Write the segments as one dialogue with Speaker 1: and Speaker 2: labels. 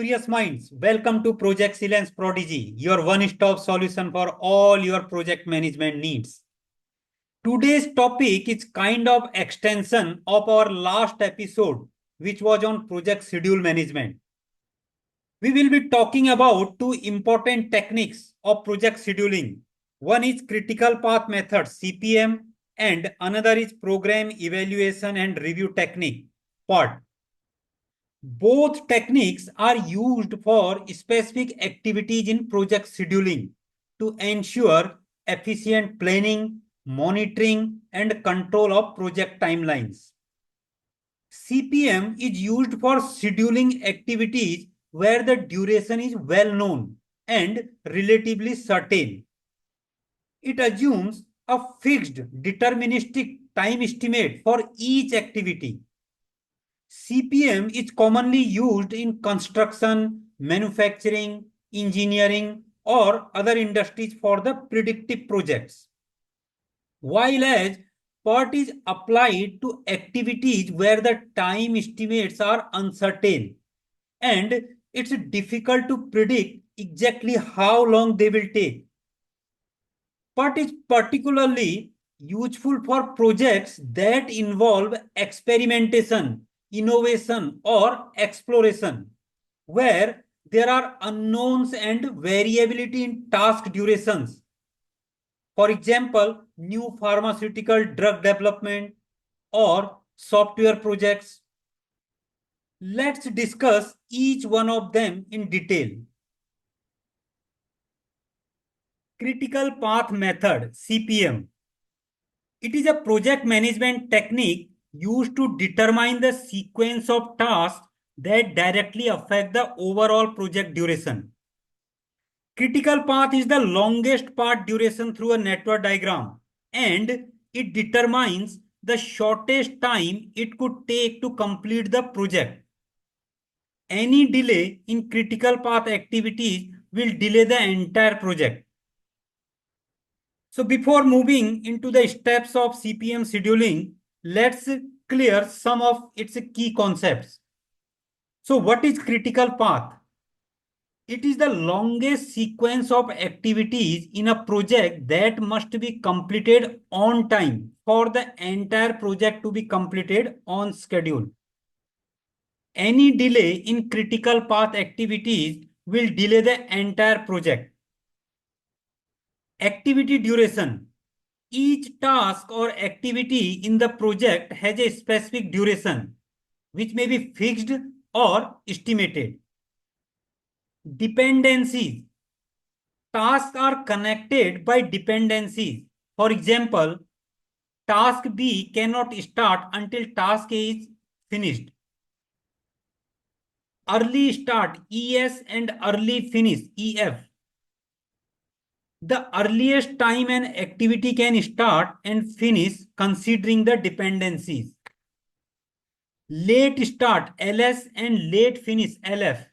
Speaker 1: curious minds, welcome to Project Silence Prodigy, your one-stop solution for all your project management needs. Today's topic is kind of extension of our last episode, which was on project schedule management. We will be talking about two important techniques of project scheduling. One is critical path method, CPM, and another is program evaluation and review technique, PERT. Both techniques are used for specific activities in project scheduling to ensure efficient planning, monitoring, and control of project timelines. CPM is used for scheduling activities where the duration is well known and relatively certain. It assumes a fixed deterministic time estimate for each activity. CPM is commonly used in construction, manufacturing, engineering, or other industries for the predictive projects. While as PERT is applied to activities where the time estimates are uncertain and it's difficult to predict exactly how long they will take. PERT is particularly useful for projects that involve experimentation, innovation, or exploration, where there are unknowns and variability in task durations. For example, new pharmaceutical drug development or software projects. Let's discuss each one of them in detail. Critical Path Method, CPM. It is a project management technique used to determine the sequence of tasks that directly affect the overall project duration. Critical path is the longest path duration through a network diagram, and it determines the shortest time it could take to complete the project. Any delay in critical path activities will delay the entire project. So before moving into the steps of CPM scheduling, let's clear some of its key concepts. So what is critical path? It is the longest sequence of activities in a project that must be completed on time for the entire project to be completed on schedule. Any delay in critical path activities will delay the entire project. Activity duration. Each task or activity in the project has a specific duration, which may be fixed or estimated. Dependencies. Tasks are connected by dependencies. For example, task B cannot start until task A is finished. Early start, ES, and early finish, EF. The earliest time an activity can start and finish considering the dependencies. Late start, LS, and late finish, LF.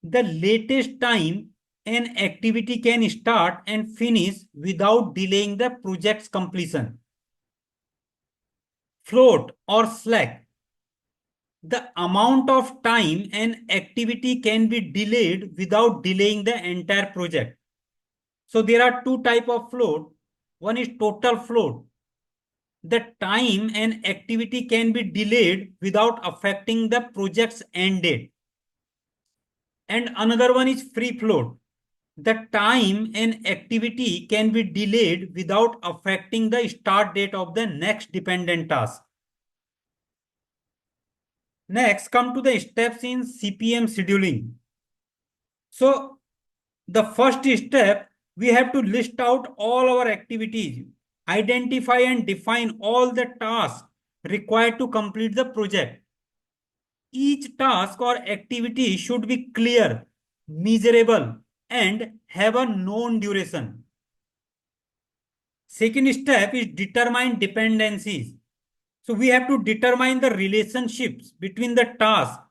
Speaker 1: The latest time an activity can start and finish without delaying the project's completion. Float or slack. The amount of time an activity can be delayed without delaying the entire project. So there are two types of float. One is total float. The time an activity can be delayed without affecting the project's end date. And another one is free float. The time an activity can be delayed without affecting the start date of the next dependent task. Next, come to the steps in CPM scheduling. So, the first step, we have to list out all our activities, identify and define all the tasks required to complete the project. Each task or activity should be clear, measurable, and have a known duration. Second step is determine dependencies. So we have to determine the relationships between the tasks,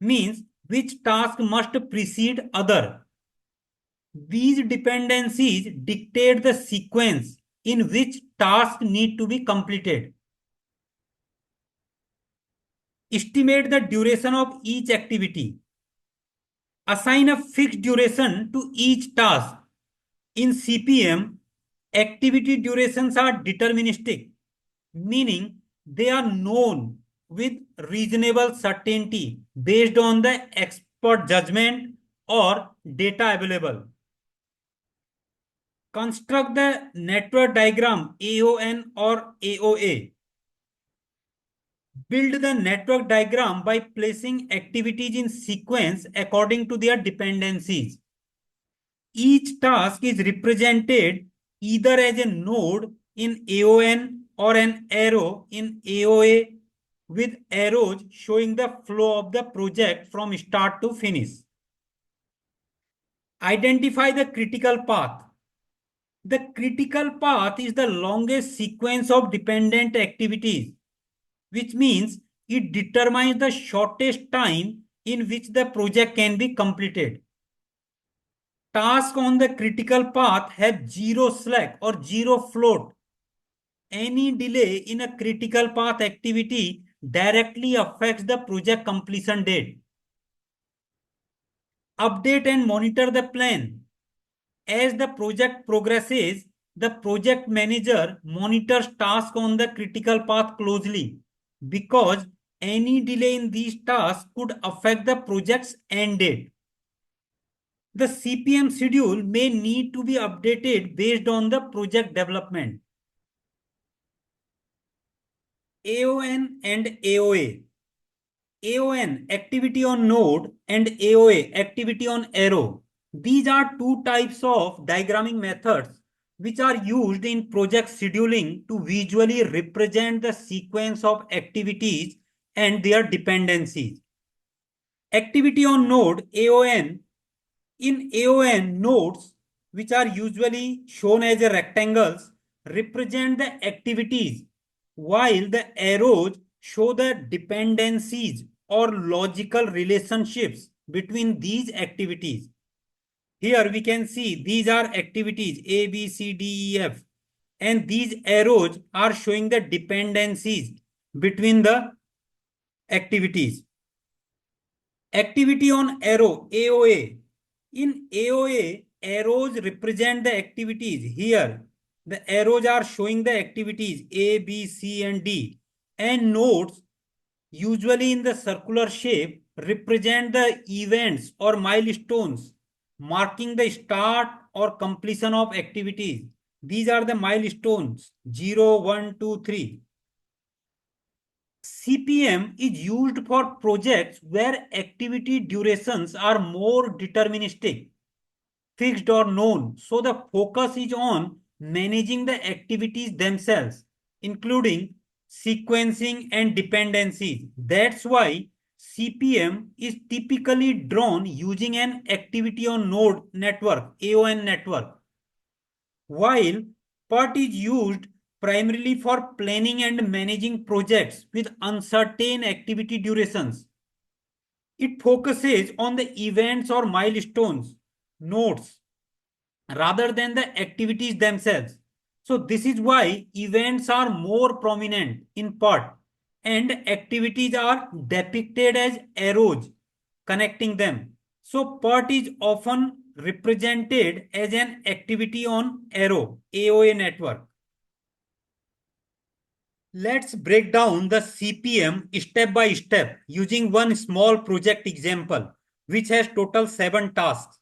Speaker 1: means which task must precede other. These dependencies dictate the sequence in which tasks need to be completed. Estimate the duration of each activity. Assign a fixed duration to each task. In CPM, activity durations are deterministic, meaning they are known with reasonable certainty based on the expert judgment or data available. Construct the network diagram AON or AOA. Build the network diagram by placing activities in sequence according to their dependencies. Each task is represented either as a node in AON or an arrow in AOA, with arrows showing the flow of the project from start to finish. Identify the critical path. The critical path is the longest sequence of dependent activities, which means it determines the shortest time in which the project can be completed. Task on the critical path have zero slack or zero float. Any delay in a critical path activity directly affects the project completion date. Update and monitor the plan. As the project progresses, the project manager monitors tasks on the critical path closely because any delay in these tasks could affect the project's end date. The CPM schedule may need to be updated based on the project development. AON and AOA. AON, activity on node, and AOA, activity on arrow. These are two types of diagramming methods which are used in project scheduling to visually represent the sequence of activities and their dependencies. Activity on node, AON. In AON, nodes, which are usually shown as rectangles, represent the activities, while the arrows show the dependencies or logical relationships between these activities. Here we can see these are activities A, B, C, D, E, F, and these arrows are showing the dependencies between the activities. Activity on arrow, AOA. In AOA, arrows represent the activities. Here, the arrows are showing the activities A, B, C, and D. And nodes, usually in the circular shape, represent the events or milestones, marking the start or completion of activities. These are the milestones 0, 1, 2, 3. CPM is used for projects where activity durations are more deterministic, fixed or known. So the focus is on managing the activities themselves, including sequencing and dependencies. That's why CPM is typically drawn using an activity on node network, AON network, while PERT is used primarily for planning and managing projects with uncertain activity durations. It focuses on the events or milestones, nodes, rather than the activities themselves. So this is why events are more prominent in PERT and activities are depicted as arrows connecting them. So PERT is often represented as an activity on arrow, AOA network. Let's break down the CPM step by step using one small project example, which has total 7 tasks.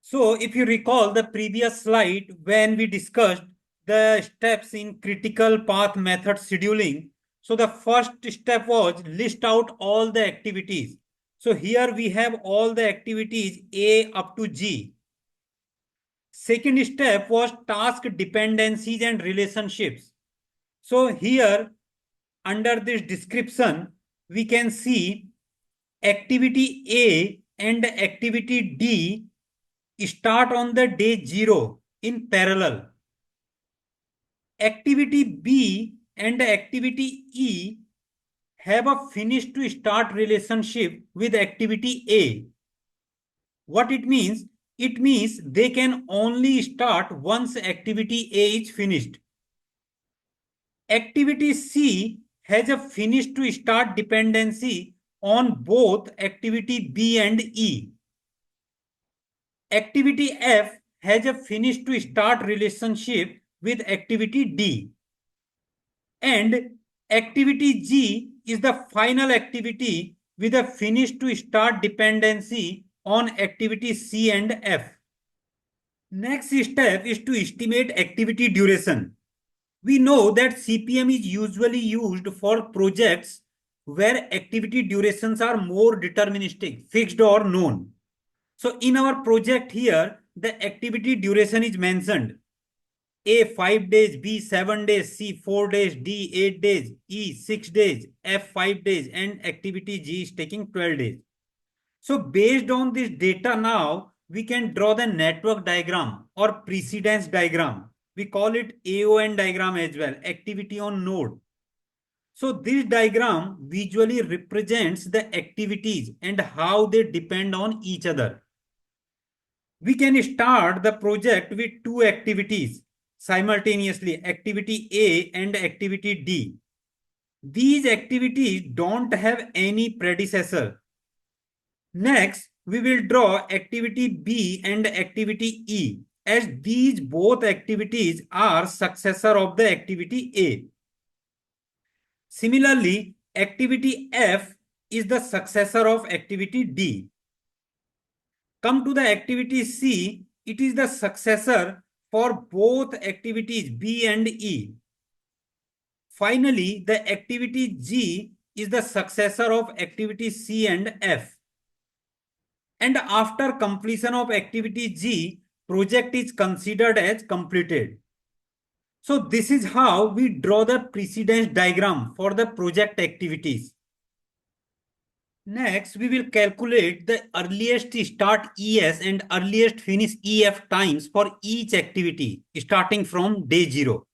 Speaker 1: So if you recall the previous slide when we discussed the steps in critical path method scheduling, so the first step was list out all the activities. So here we have all the activities A up to G. Second step was task dependencies and relationships. So here under this description, we can see activity A and activity D start on the day 0 in parallel. Activity B and activity E have a finish to start relationship with activity A. What it means? It means they can only start once activity A is finished. Activity C has a finish to start dependency on both activity B and E. Activity F has a finish to start relationship with activity D. And activity G is the final activity with a finish to start dependency on activity C and F. Next step is to estimate activity duration. We know that CPM is usually used for projects where activity durations are more deterministic, fixed or known. So in our project here, the activity duration is mentioned. A 5 days, B 7 days, C 4 days, D 8 days, E 6 days, F 5 days, and activity G is taking 12 days. So based on this data now, we can draw the network diagram or precedence diagram. We call it AON diagram as well, activity on node. So this diagram visually represents the activities and how they depend on each other. We can start the project with two activities simultaneously, activity A and activity D. These activities don't have any predecessor. Next, we will draw activity B and activity E, as these both activities are successor of the activity A. Similarly, activity F is the successor of activity D. Come to the activity C, it is the successor for both activities B and E. Finally, the activity G is the successor of activity C and F. And after completion of activity G, project is considered as completed. So this is how we draw the precedence diagram for the project activities. Next, we will calculate the earliest start ES and earliest finish EF times for each activity starting from day 0.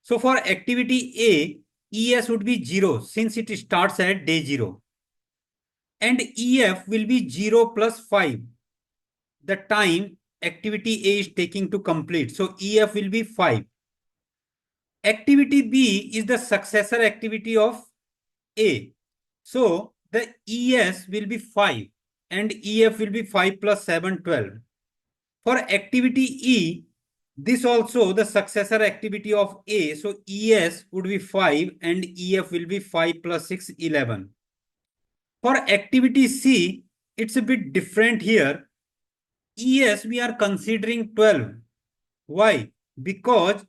Speaker 1: So for activity A, ES would be 0 since it starts at day 0. And EF will be 0 plus 5, the time activity A is taking to complete. So EF will be 5. Activity B is the successor activity of A. So the ES will be 5 and EF will be 5 plus 7, 12. For activity E, this also the successor activity of A. So ES would be 5 and EF will be 5 plus 6, 11. For activity C, it's a bit different here. ES we are considering 12. Why? Because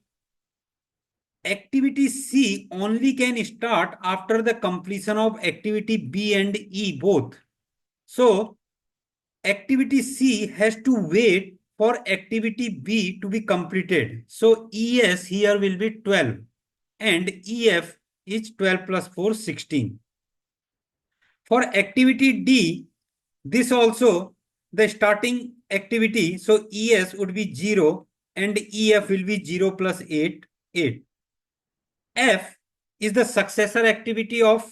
Speaker 1: activity C only can start after the completion of activity B and E both. So activity C has to wait for activity B to be completed. So ES here will be 12 and EF is 12 plus 4, 16. For activity D, this also the starting activity. So ES would be 0 and EF will be 0 plus 8, 8. F is the successor activity of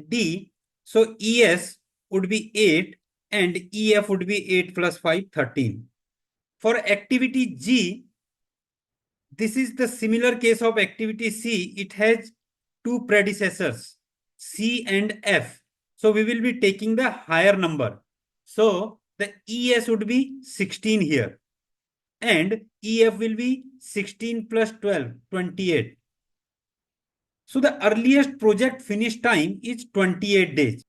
Speaker 1: D. So ES would be 8 and EF would be 8 plus 5, 13. For activity G, this is the similar case of activity C. It has two predecessors, C and F. So we will be taking the higher number. So the ES would be 16 here. And EF will be 16 plus 12, 28. So the earliest project finish time is 28 days.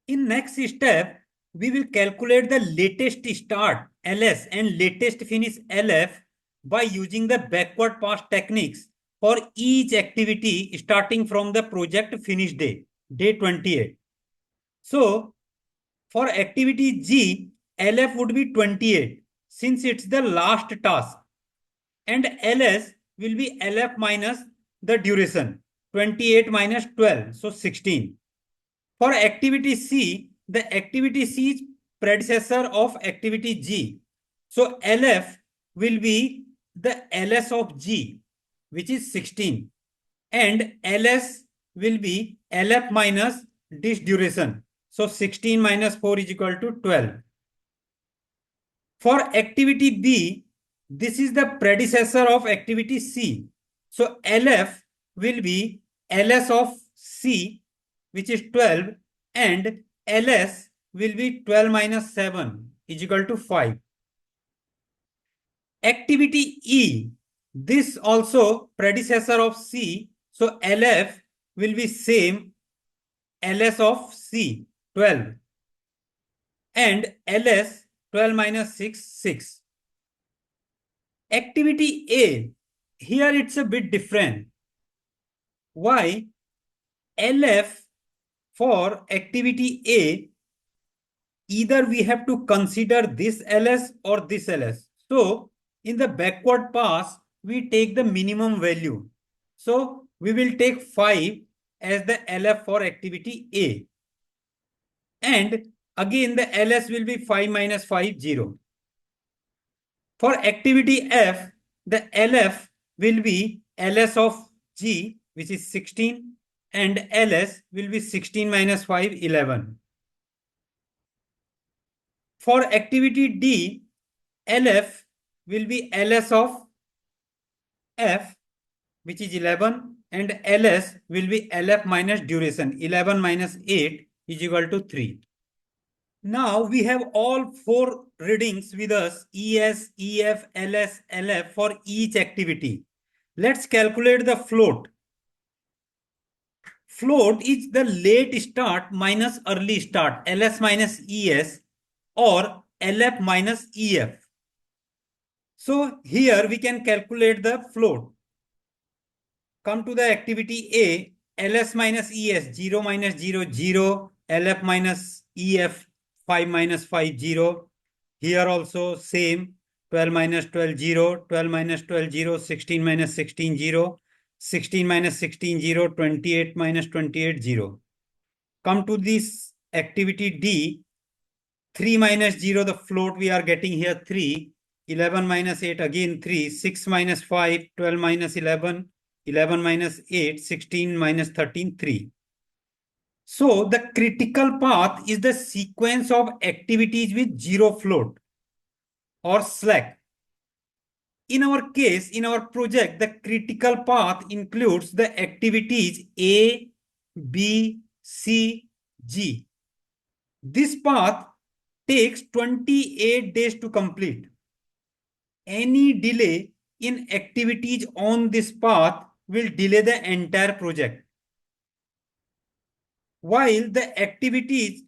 Speaker 1: In next step, we will calculate the latest start LS and latest finish LF by using the backward pass techniques for each activity starting from the project finish day, day 28. So for activity G, LF would be 28 since it's the last task, and LS will be LF minus the duration, 28 minus 12, so 16. For activity C, the activity C is predecessor of activity G. So LF will be the LS of G, which is 16. And LS will be LF minus this duration. So 16 minus 4 is equal to 12. For activity B, this is the predecessor of activity C. So LF will be LS of C, which is 12, and ls will be 12 minus 7 is equal to 5. Activity E, this also predecessor of C, so LF will be same ls of C, 12, and ls 12 minus 6, 6. Activity A, here it's a bit different. Why? LF for activity A, either we have to consider this ls or this ls. So in the backward pass, we take the minimum value. So we will take 5 as the LF for activity A. And again, the ls will be 5 minus 5, 0. For activity F, the LF will be ls of G, which is 16, and ls will be 16 minus 5, 11. For activity D, LF will be ls of F, which is 11, and ls will be LF minus duration. 11 minus 8 is equal to 3. Now we have all 4 readings with us, ES, EF, LS, LF for each activity. Let's calculate the float. Float is the late start minus early start, LS minus ES, or LF minus EF. So here we can calculate the float. Come to the activity A, ls minus es, 0 minus 0, 0, lf minus ef, 5 minus 5, 0. Here also same, 12 minus 12, 0, 12 minus 12, 0, 16 minus 16, 0, 16 minus 16, 0, 28 minus 28, 0. Come to this activity D, 3 minus 0, the float we are getting here 3, 11 minus 8 again 3, 6 minus 5, 12 minus 11, 11 minus 8, 16 minus 13, 3. So the critical path is the sequence of activities with zero float or slack. In our case, in our project, the critical path includes the activities A, B, C, G. This path takes 28 days to complete. Any delay in activities on this path will delay the entire project. While the activities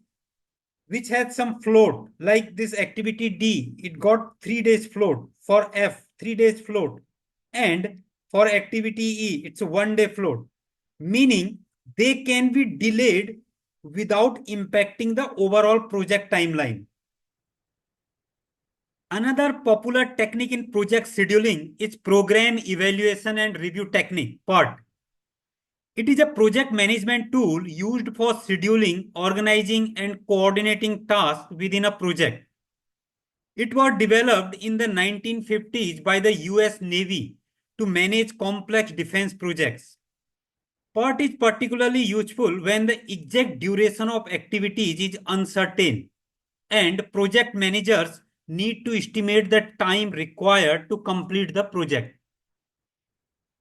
Speaker 1: which had some float, like this activity D, it got 3 days float. For F, 3 days float. And for activity E, it's a 1 day float. Meaning they can be delayed without impacting the overall project timeline. Another popular technique in project scheduling is program evaluation and review technique, PERT. It is a project management tool used for scheduling, organizing, and coordinating tasks within a project. It was developed in the 1950s by the US Navy to manage complex defense projects. PERT is particularly useful when the exact duration of activities is uncertain and project managers need to estimate the time required to complete the project.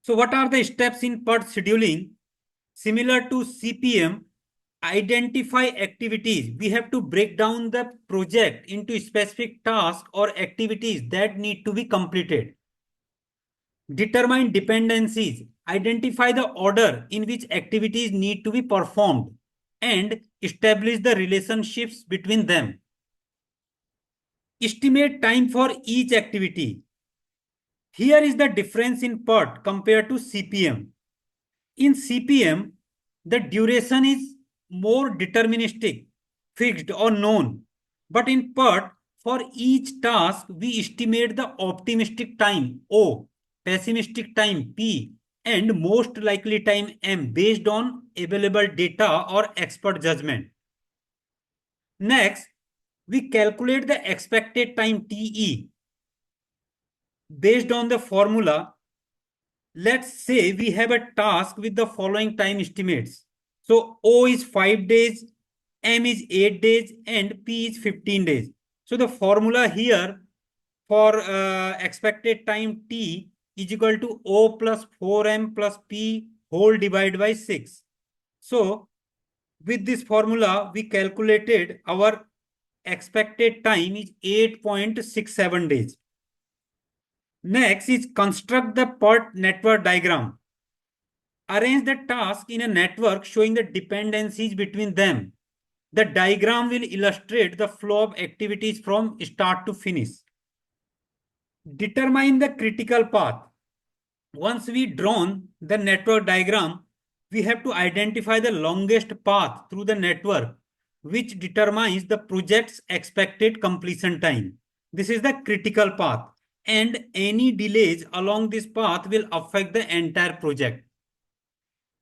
Speaker 1: So what are the steps in PERT scheduling? Similar to CPM, identify activities. We have to break down the project into specific tasks or activities that need to be completed. Determine dependencies. Identify the order in which activities need to be performed and establish the relationships between them. Estimate time for each activity. Here is the difference in PERT compared to CPM. In CPM, the duration is more deterministic, fixed or known. But in PERT, for each task, we estimate the optimistic time O, pessimistic time P, and most likely time M based on available data or expert judgment. Next, we calculate the expected time TE based on the formula. Let's say we have a task with the following time estimates. So O is 5 days, M is 8 days, and P is 15 days. So the formula here for expected time T is equal to O plus 4M plus P whole divided by 6. So With this formula, we calculated our expected time is 8.67 days. Next is construct the PERT network diagram. Arrange the task in a network showing the dependencies between them. The diagram will illustrate the flow of activities from start to finish. Determine the critical path. Once we drawn the network diagram, we have to identify the longest path through the network, which determines the project's expected completion time. This is the critical path, and any delays along this path will affect the entire project.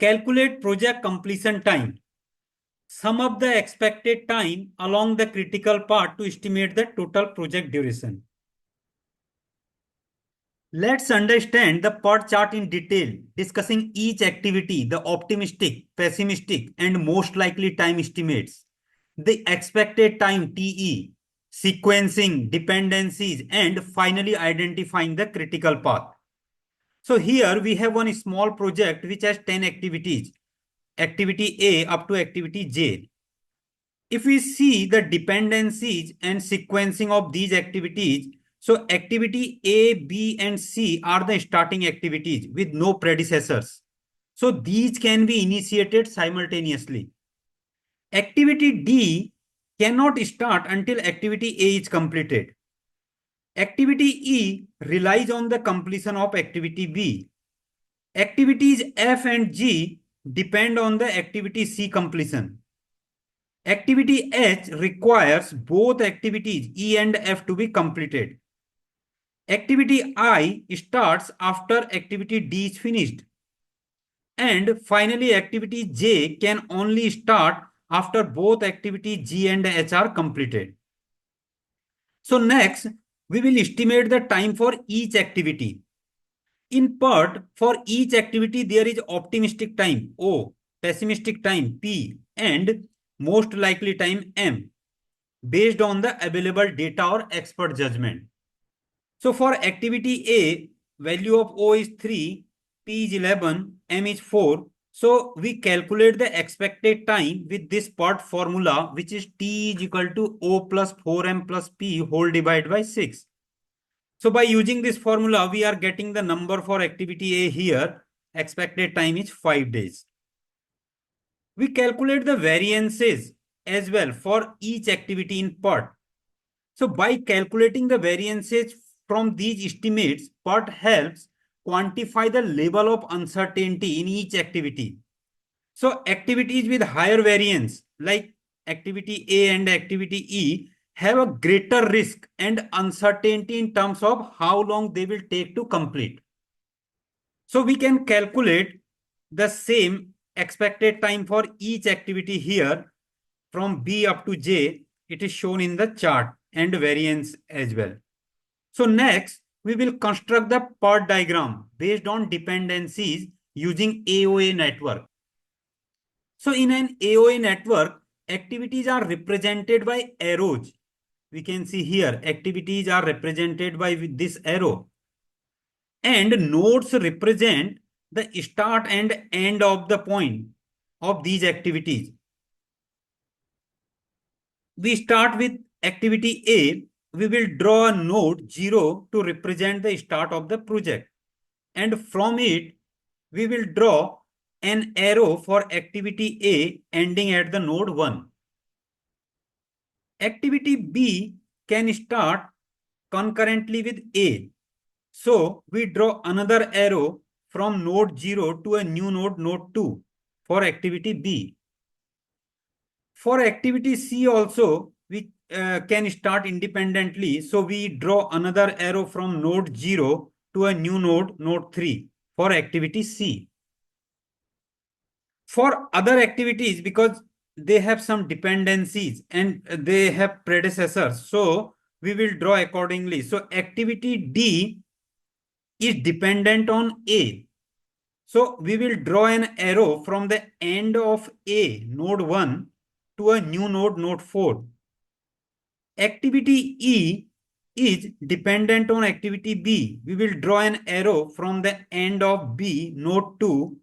Speaker 1: Calculate project completion time. Sum up the expected time along the critical path to estimate the total project duration. Let's understand the PERT chart in detail, discussing each activity, the optimistic, pessimistic, and most likely time estimates, the expected time TE, sequencing, dependencies, and finally identifying the critical path. So here we have one small project which has 10 activities, activity A up to activity J. If we see the dependencies and sequencing of these activities, so activity A, B, and C are the starting activities with no predecessors. So these can be initiated simultaneously. Activity D cannot start until activity A is completed. Activity E relies on the completion of activity B. Activities F and G depend on the activity C completion. Activity H requires both activities E and F to be completed. Activity I starts after activity D is finished. And finally, activity J can only start after both activity G and H are completed. So next, we will estimate the time for each activity. In PERT, for each activity, there is optimistic time O, pessimistic time P, and most likely time M, based on the available data or expert judgment. So for activity A, value of O is 3, P is 11, M is 4. So we calculate the expected time with this PERT formula, which is T is equal to O plus 4M plus P whole divided by 6. So by using this formula, we are getting the number for activity A here. Expected time is 5 days. We calculate the variances as well for each activity in PERT. So by calculating the variances from these estimates, PERT helps quantify the level of uncertainty in each activity. So activities with higher variance like activity A and activity E have a greater risk and uncertainty in terms of how long they will take to complete. So we can calculate the same expected time for each activity here from B up to J. It is shown in the chart and variance as well. So next, we will construct the PERT diagram based on dependencies using AOA network. So in an AOA network, activities are represented by arrows. We can see here, activities are represented by this arrow. And nodes represent the start and end of the point of these activities. We start with activity A. We will draw a node 0 to represent the start of the project. And from it, we will draw an arrow for activity A ending at the node 1. Activity B can start concurrently with A. So we draw another arrow from node 0 to a new node, node 2 for activity B. For activity C also, we can start independently. So we draw another arrow from node 0 to a new node, node 3 for activity C. For other activities, because they have some dependencies and they have predecessors, so we will draw accordingly. So activity D is dependent on A. So we will draw an arrow from the end of A, node 1, to a new node, node 4. Activity E is dependent on activity B. We will draw an arrow from the end of B, node 2,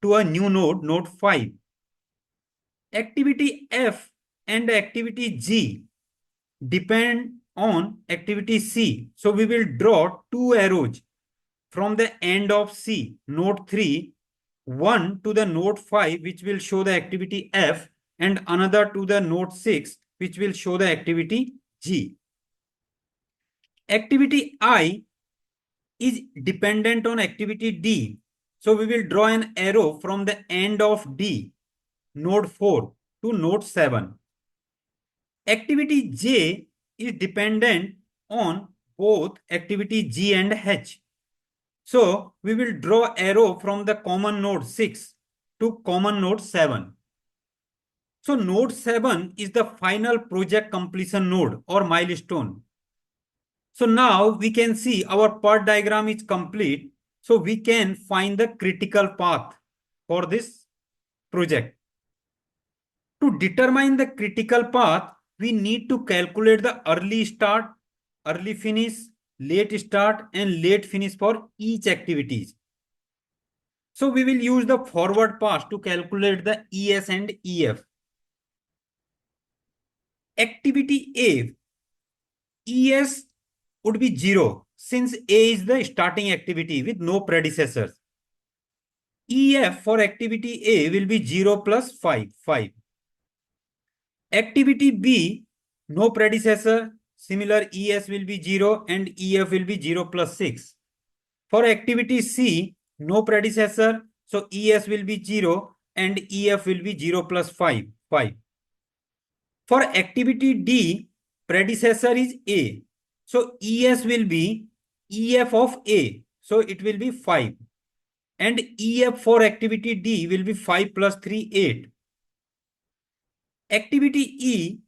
Speaker 1: to a new node, node 5. Activity F and activity G depend on activity C. So we will draw two arrows from the end of C, node 3, one to the node 5, which will show the activity F, and another to the node 6, which will show the activity G. Activity I is dependent on activity D. So we will draw an arrow from the end of D, node 4, to node 7. Activity J is dependent on both activity G and H. So we will draw arrow from the common node 6 to common node 7. So node 7 is the final project completion node or milestone. So now we can see our part diagram is complete. So we can find the critical path for this project. To determine the critical path, we need to calculate the early start, early finish, late start, and late finish for each activities. So we will use the forward pass to calculate the ES and EF. Activity A, ES would be 0 since A is the starting activity with no predecessors. EF for activity A will be 0 plus 5, 5. Activity B, no predecessor, similar ES will be 0 and EF will be 0 plus 6. For activity C, no predecessor, so ES will be 0 and EF will be 0 plus 5, 5. For activity D, predecessor is A. So ES will be EF of A. So it will be 5. And EF for activity D will be 5 plus 3, 8. Activity E,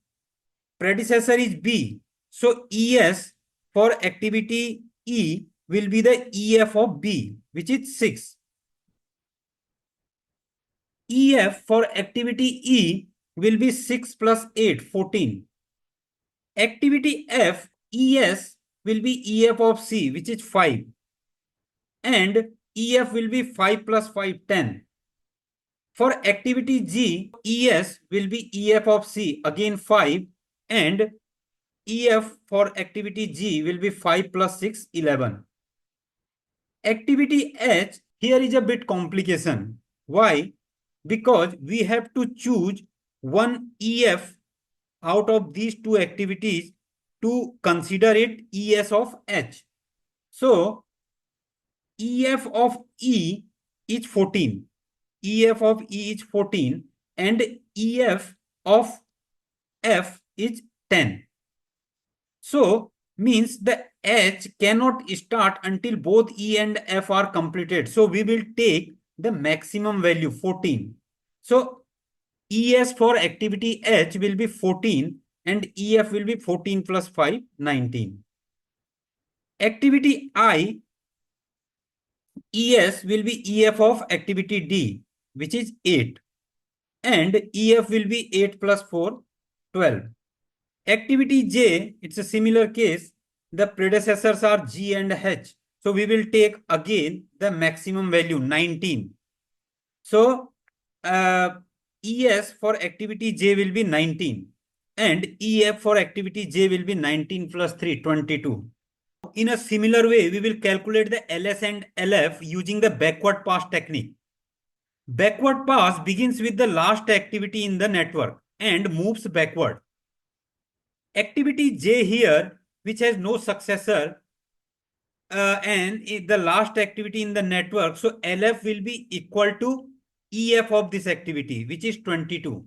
Speaker 1: predecessor is B. So ES for activity E will be the EF of B, which is 6. EF for activity E will be 6 plus 8, 14. Activity F, ES will be EF of C, which is 5. And EF will be 5 plus 5, 10. For activity G, ES will be EF of C, again 5. And EF for activity G will be 5 plus 6, 11. Activity H, here is a bit complication. Why? Because we have to choose one EF out of these two activities to consider it ES of H. So EF of E is 14. EF of E is 14 and EF of F is 10. So means the H cannot start until both E and F are completed. So we will take the maximum value 14. So ES for activity H will be 14 and EF will be 14 plus 5, 19. Activity I, ES will be EF of activity D, which is 8. And EF will be 8 plus 4, 12. Activity J, it's a similar case. The predecessors are G and H. So we will take again the maximum value 19. So ES for activity J will be 19 and EF for activity J will be 19 plus 3, 22. In a similar way, we will calculate the LS and LF using the backward pass technique. Backward pass begins with the last activity in the network and moves backward. Activity J here, which has no successor, and the last activity in the network, so LF will be equal to EF of this activity, which is 22.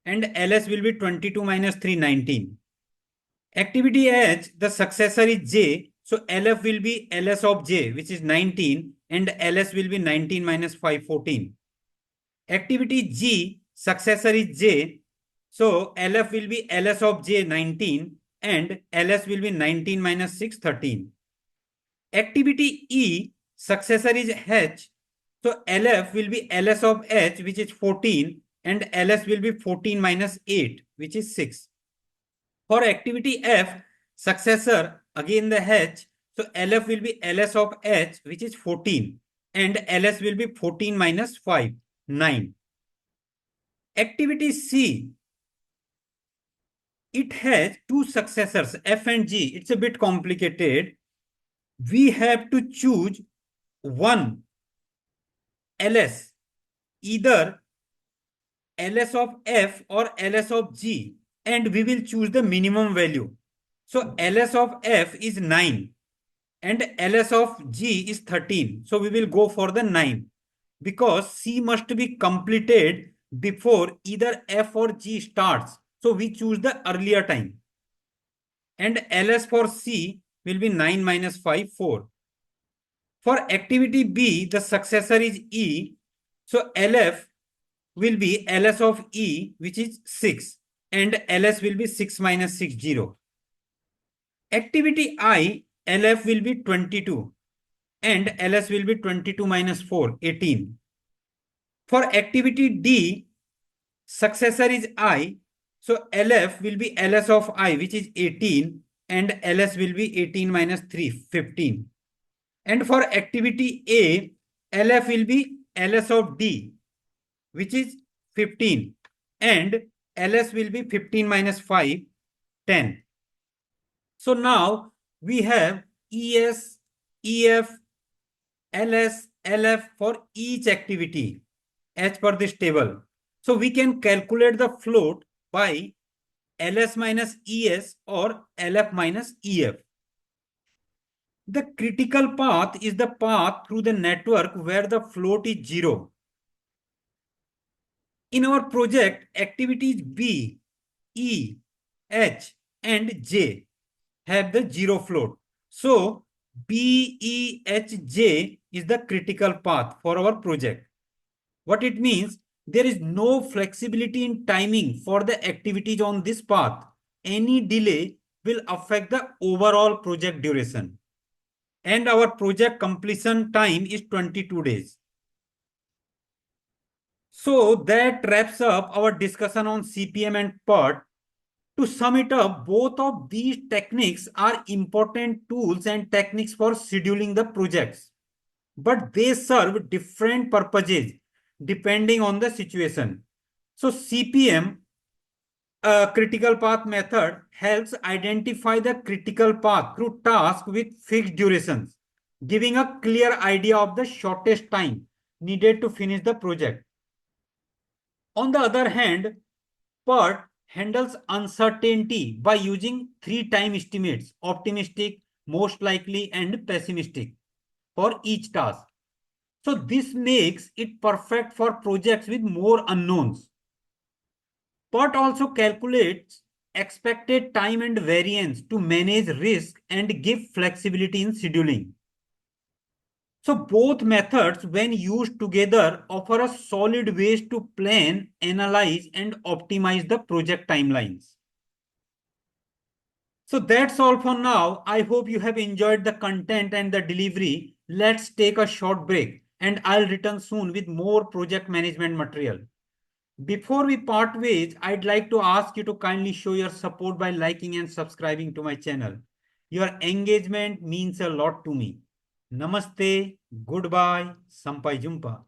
Speaker 1: And LS will be 22 minus 3, 19. Activity H, the successor is J. So LF will be LS of J, which is 19. And LS will be 19 minus 5, 14. Activity G, successor is J. So LF will be LS of J, 19. And LS will be 19 minus 6, 13. Activity E, successor is H. So LF will be LS of H, which is 14. And LS will be 14 minus 8, which is 6. For activity F, successor, again the H. So LF will be LS of H, which is 14. And LS will be 14 minus 5, 9. Activity C, it has two successors, F and G. It's a bit complicated. We have to choose one LS, either LS of F or LS of G, and we will choose the minimum value. So LS of F is 9 and LS of G is 13. So we will go for the 9 because C must be completed before either F or G starts. So we choose the earlier time. And LS for C will be 9 minus 5, 4. For activity B, the successor is E. So LF will be LS of E, which is 6. And LS will be 6 minus 6, 0. Activity I, LF will be 22. And LS will be 22 minus 4, 18. For activity D, successor is I. So LF will be LS of I, which is 18. And LS will be 18 minus 3, 15. And for activity A, LF will be LS of D, which is 15. And LS will be 15 minus 5, 10. So now we have ES, EF, LS, LF for each activity as per this table. So we can calculate the float by LS minus ES or LF minus EF. The critical path is the path through the network where the float is 0. In our project, activities B, E, H, and J have the 0 float. So B, E, H, J is the critical path for our project. What it means, there is no flexibility in timing for the activities on this path. Any delay will affect the overall project duration. And our project completion time is 22 days. So that wraps up our discussion on CPM and PERT. To sum it up, both of these techniques are important tools and techniques for scheduling the projects, but they serve different purposes depending on the situation. So CPM, critical path method, helps identify the critical path through tasks with fixed durations, giving a clear idea of the shortest time needed to finish the project. On the other hand, PERT handles uncertainty by using 3 time estimates: optimistic, most likely, and pessimistic for each task. So this makes it perfect for projects with more unknowns. PERT also calculates expected time and variance to manage risk and give flexibility in scheduling. So both methods, when used together, offer a solid ways to plan, analyze, and optimize the project timelines. So that's all for now. I hope you have enjoyed the content and the delivery. Let's take a short break and I'll return soon with more project management material. Before we part ways, I'd like to ask you to kindly show your support by liking and subscribing to my channel. Your engagement means a lot to me. Namaste, goodbye, Sampai Jumpa.